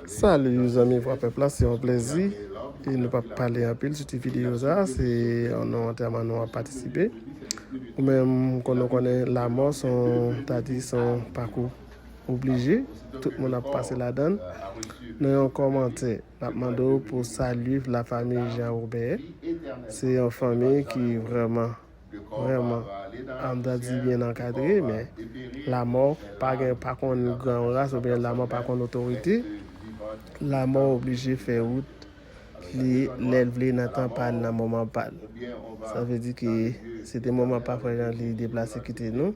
Salut les amis, pour peuple, c'est un plaisir. Et nous pas parler un peu sur cette vidéo ça, c'est un enterrement nous a participé. Ou même quand on connaît la mort, son parcours obligé. Tout le monde a passé la donne. Nous avons commenté, nous demandé pour saluer la famille Jean-Robert. C'est une famille qui vraiment, on doit dire bien encadrée, mais la mort, pas contre grand race ou bien la mort pas contre autorité. La mort obligé de faire route, l'élève n'entend pas dans le moment pas. Ça veut dire que c'était un moment pas frère les déplacer quitter nous.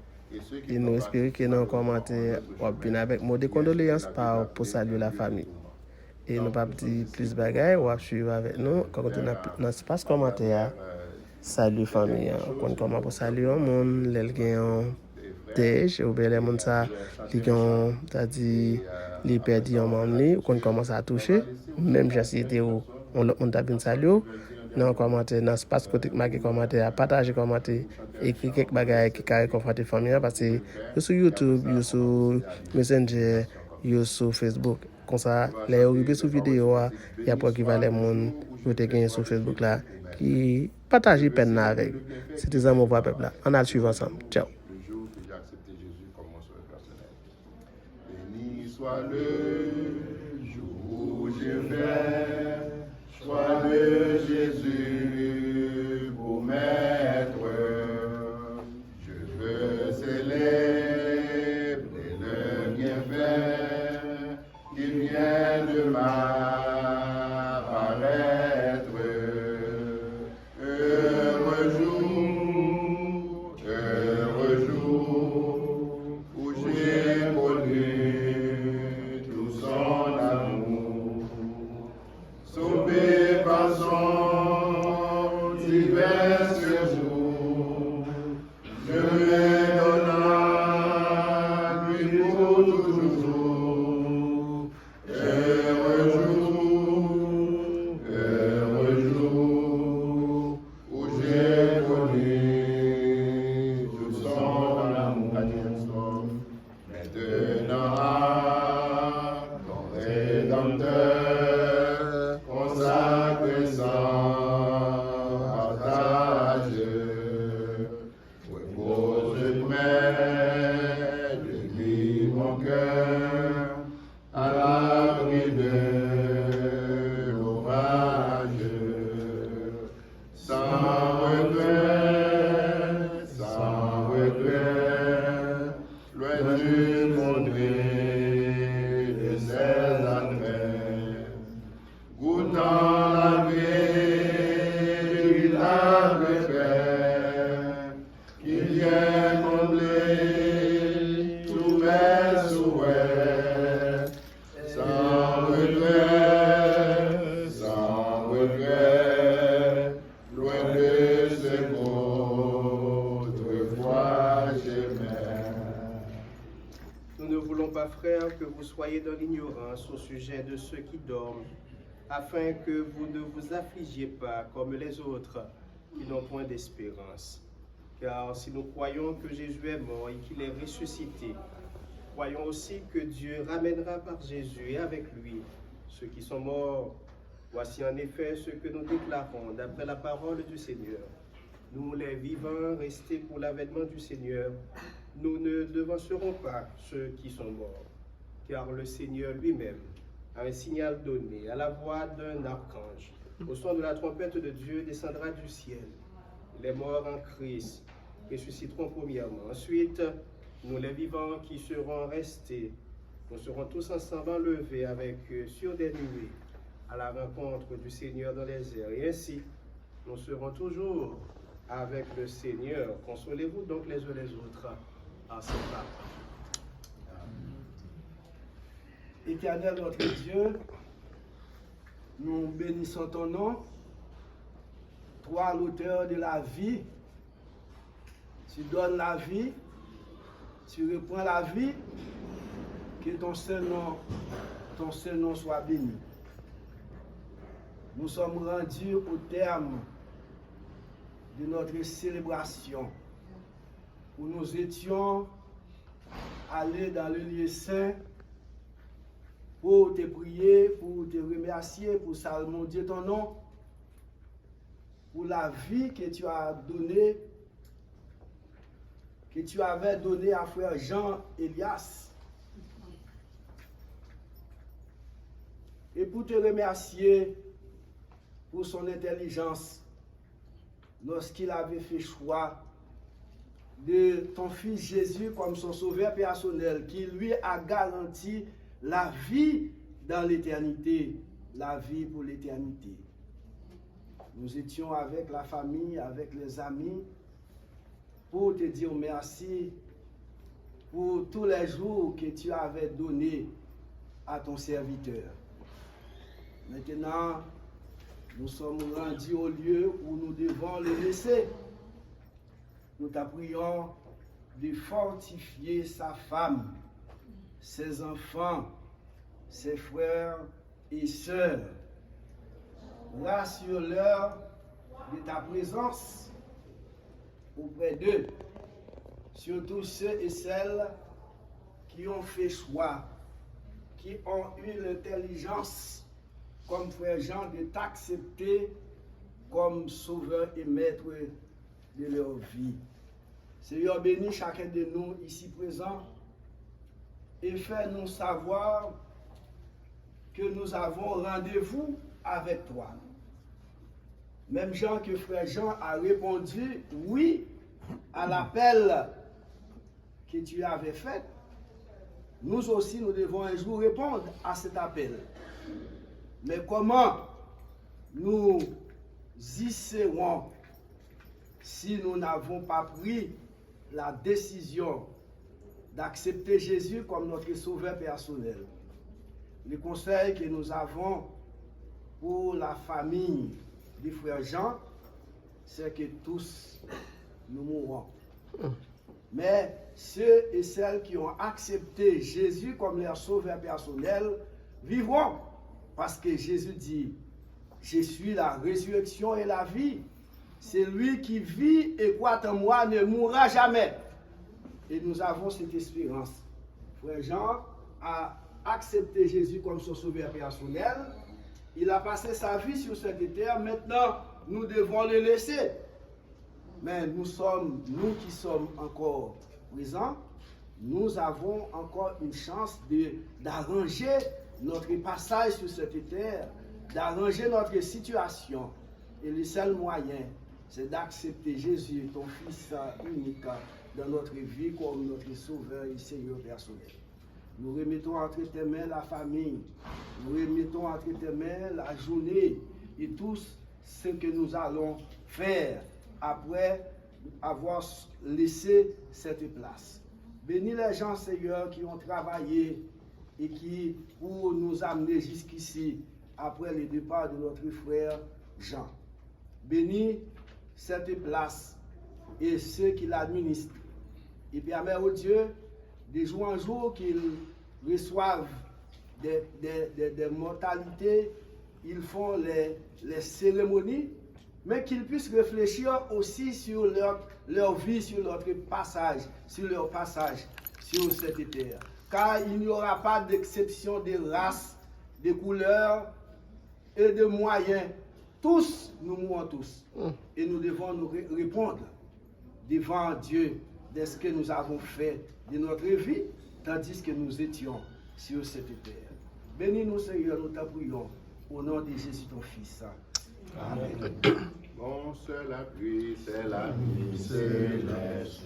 Et nous espérons que nous commentaires bien avec mot de condoléances pour saluer la famille. Et nous pas dire plus de bagages, ou suivre avec nous quand on a dans l'espace commentaire. Salut famille, on comment pour saluer un monde, les gens dèj ou bien les gens ça qui ont dit les perdus en membre ou qu'on commence à toucher même j'ai été où on t'a bien salué dans commentaire dans espace côté marqué commentaire partager commentaire écrire quelques bagages qui carré conforter famille parce que sur YouTube sur Messenger sur Facebook comme ça les arriver sur vidéo il y a pas qui va les monde vous te gagner sur Facebook là qui partager peine avec c'était ça mon peuple là on a le suivre ensemble ciao. J'ai accepté Jésus comme mon sauveur personnel. Béni soit le jour où je vais, soit le Jésus pour maître. Je veux célébrer le bienfait qui vient de m'apparaître. Heureux jour, heureux jour, où j'ai connu tout son amour, sauvé par son divers séjour, je lui donne lui pour toujours. Heureux jour, où j'ai connu tout son amour. Maintenant, ton Rédempteur consacre sans partage, repose près de lui mon cœur, à l'abri de l'orage, sans regret, loin du monde de ses adresses, goûtant la véritable paix, qui vient combler tous mes souhaits, sans regret, loin de ce qu'autrefois j'aimais. Nous ne voulons pas, frères, que vous soyez dans l'ignorance au sujet de ceux qui dorment, afin que vous ne vous affligiez pas comme les autres qui n'ont point d'espérance. Car si nous croyons que Jésus est mort et qu'il est ressuscité, croyons aussi que Dieu ramènera par Jésus et avec lui ceux qui sont morts. Voici en effet ce que nous déclarons d'après la parole du Seigneur. Nous, les vivants, restés pour l'avènement du Seigneur, nous ne devancerons pas ceux qui sont morts, car le Seigneur lui-même a un signal donné à la voix d'un archange. Au son de la trompette de Dieu descendra du ciel. Les morts en Christ ressusciteront premièrement. Ensuite, nous les vivants qui serons restés, nous serons tous ensemble enlevés avec eux sur des nuées à la rencontre du Seigneur dans les airs. Et ainsi, nous serons toujours avec le Seigneur. Consolez-vous donc les uns les autres en ces paroles. Éternel notre Dieu, nous bénissons ton nom, toi l'auteur de la vie. Tu donnes la vie, tu reprends la vie, que ton seul nom soit béni. Nous sommes rendus au terme de notre célébration où nous étions allés dans le lieu saint pour te prier, pour te remercier, pour salmodier ton nom, pour la vie que tu as donnée, que tu avais donnée à frère Jean Elias. Et pour te remercier pour son intelligence lorsqu'il avait fait choix de ton fils Jésus comme son sauveur personnel, qui lui a garanti la vie dans l'éternité, la vie pour l'éternité. Nous étions avec la famille, avec les amis, pour te dire merci pour tous les jours que tu avais donnés à ton serviteur. Maintenant, nous sommes rendus au lieu où nous devons le laisser. Nous t'apprions de fortifier sa femme, ses enfants, ses frères et sœurs. Rassure-leur de ta présence auprès d'eux, surtout ceux et celles qui ont fait choix, qui ont eu l'intelligence, comme frère Jean, de t'accepter comme sauveur et maître de leur vie. Seigneur, bénis chacun de nous ici présents et fais-nous savoir que nous avons rendez-vous avec toi. Même Jean que frère Jean a répondu oui à l'appel que tu avais fait, nous aussi nous devons un jour répondre à cet appel. Mais comment nous y serons si nous n'avons pas pris la décision d'accepter Jésus comme notre sauveur personnel? Le conseil que nous avons pour la famille du frère Jean, c'est que tous nous mourrons. Mais ceux et celles qui ont accepté Jésus comme leur sauveur personnel vivront. Parce que Jésus dit, je suis la résurrection et la vie. Celui qui vit et croit en moi ne mourra jamais. Et nous avons cette espérance. Frère Jean a accepté Jésus comme son sauveur personnel. Il a passé sa vie sur cette terre. Maintenant, nous devons le laisser. Mais nous qui sommes encore présents, nous avons encore une chance d'arranger notre passage sur cette terre, d'arranger notre situation. Et le seul moyen, c'est d'accepter Jésus, ton Fils unique, dans notre vie comme notre Sauveur et Seigneur personnel. Nous remettons entre tes mains la famille, nous remettons entre tes mains la journée et tout ce que nous allons faire après avoir laissé cette place. Bénis les gens, Seigneur, qui ont travaillé et qui, pour nous amener jusqu'ici, après le départ de notre frère Jean. Bénis cette place et ceux qui l'administrent. Et permets au Dieu, de jour en jour, qu'ils reçoivent des mortalités, ils font les cérémonies, mais qu'ils puissent réfléchir aussi sur leur vie, sur leur passage sur cette terre. Car il n'y aura pas d'exception de race, de couleur et de moyens. Tous, nous mourrons tous. Et nous devons nous répondre devant Dieu de ce que nous avons fait de notre vie, tandis que nous étions sur cette terre. Bénis-nous, Seigneur, nous t'en prions, au nom de Jésus, ton Fils. Amen. Bon, c'est la pluie, c'est la nuit céleste.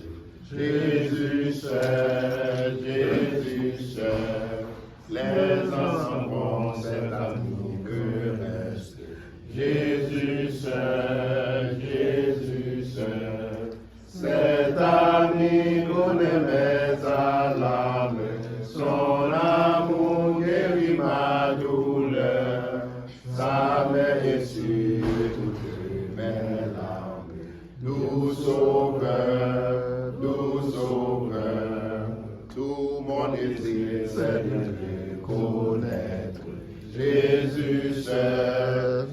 Jésus seul, les enfants, c'est l'amour que reste. Jésus seul, cet ami qu'on aimait à l'âme, son amour guérit ma douleur, sa main est sur toutes mes larmes. Doux sauveur, tout mon désir c'est de le connaître. Jésus seul,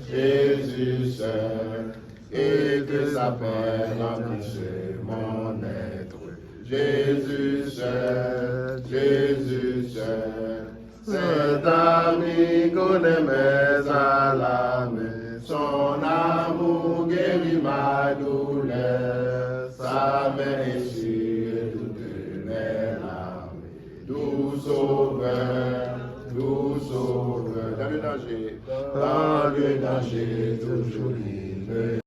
et que sa peine emplisse mon être. Jésus seul, cet connais mes alarmes, son amour guérit ma douleur, sa main essuie toutes mes larmes. Doux sauveur, dans le danger, toujours libre.